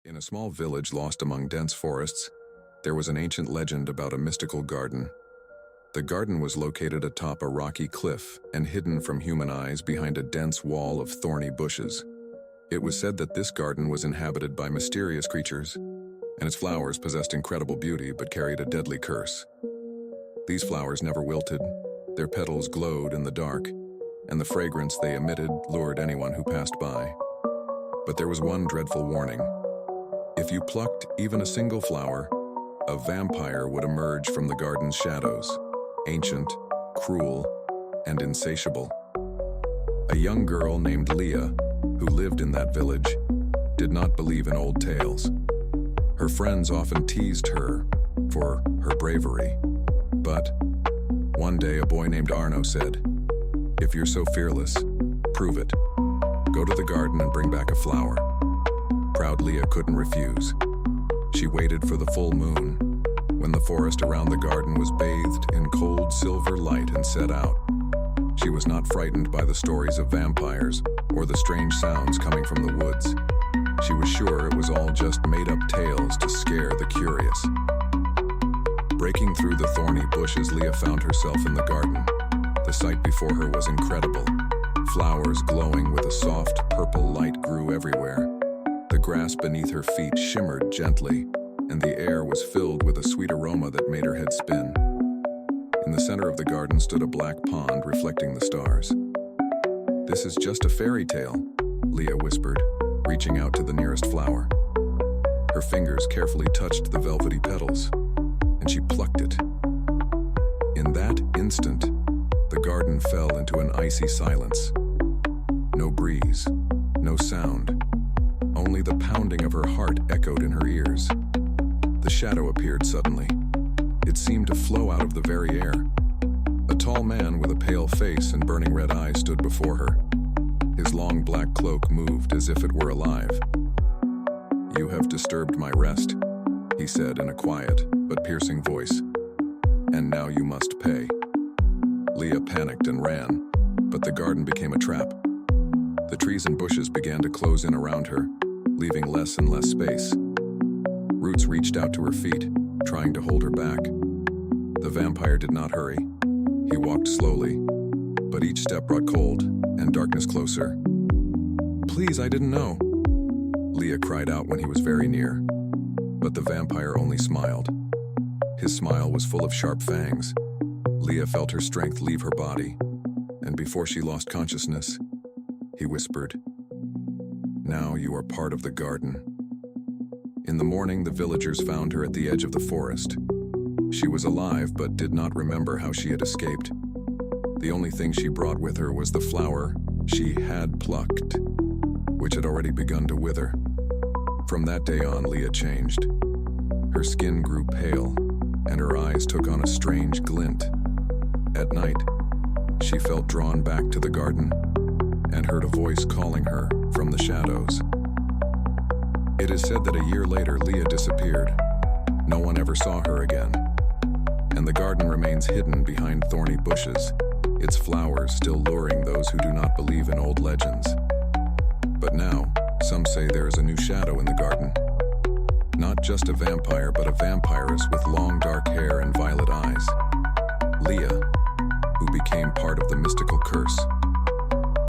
In a small village lost among dense forests, there was an ancient legend about a mystical garden. The garden was located atop a rocky cliff and hidden from human eyes behind a dense wall of thorny bushes. It was said that this garden was inhabited by mysterious creatures, and its flowers possessed incredible beauty but carried a deadly curse. These flowers never wilted, their petals glowed in the dark, and the fragrance they emitted lured anyone who passed by. But there was one dreadful warning. If you plucked even a single flower, a vampire would emerge from the garden's shadows, ancient, cruel, and insatiable. A young girl named Leah, who lived in that village, did not believe in old tales. Her friends often teased her for her bravery. But one day a boy named Arno said, "If you're so fearless, prove it. Go to the garden and bring back a flower." Proud Leah couldn't refuse. She waited for the full moon, when the forest around the garden was bathed in cold silver light, and set out. She was not frightened by the stories of vampires or the strange sounds coming from the woods. She was sure it was all just made-up tales to scare the curious. Breaking through the thorny bushes, Leah found herself in the garden. The sight before her was incredible. Flowers glowing with a soft purple light grew everywhere. The grass beneath her feet shimmered gently, and the air was filled with a sweet aroma that made her head spin. In the center of the garden stood a black pond reflecting the stars. "This is just a fairy tale," Leah whispered, reaching out to the nearest flower. Her fingers carefully touched the velvety petals, and she plucked it. In that instant, the garden fell into an icy silence. No breeze, no sound. Only the pounding of her heart echoed in her ears. The shadow appeared suddenly. It seemed to flow out of the very air. A tall man with a pale face and burning red eyes stood before her. His long black cloak moved as if it were alive. "You have disturbed my rest," he said in a quiet but piercing voice. "And now you must pay." Leah panicked and ran, but the garden became a trap. The trees and bushes began to close in around her, leaving less and less space. Roots reached out to her feet, trying to hold her back. The vampire did not hurry. He walked slowly, but each step brought cold and darkness closer. "Please, I didn't know," Leah cried out when he was very near. But the vampire only smiled. His smile was full of sharp fangs. Leah felt her strength leave her body, and before she lost consciousness, he whispered, "Now you are part of the garden." In the morning, the villagers found her at the edge of the forest. She was alive but did not remember how she had escaped. The only thing she brought with her was the flower she had plucked, which had already begun to wither. From that day on, Leah changed. Her skin grew pale, and her eyes took on a strange glint. At night, she felt drawn back to the garden and heard a voice calling her from the shadows. It is said that a year later, Leah disappeared. No one ever saw her again, and the garden remains hidden behind thorny bushes, its flowers still luring those who do not believe in old legends. But now, some say there is a new shadow in the garden. Not just a vampire, but a vampiress with long dark hair and violet eyes. Leah, who became part of the mystical curse.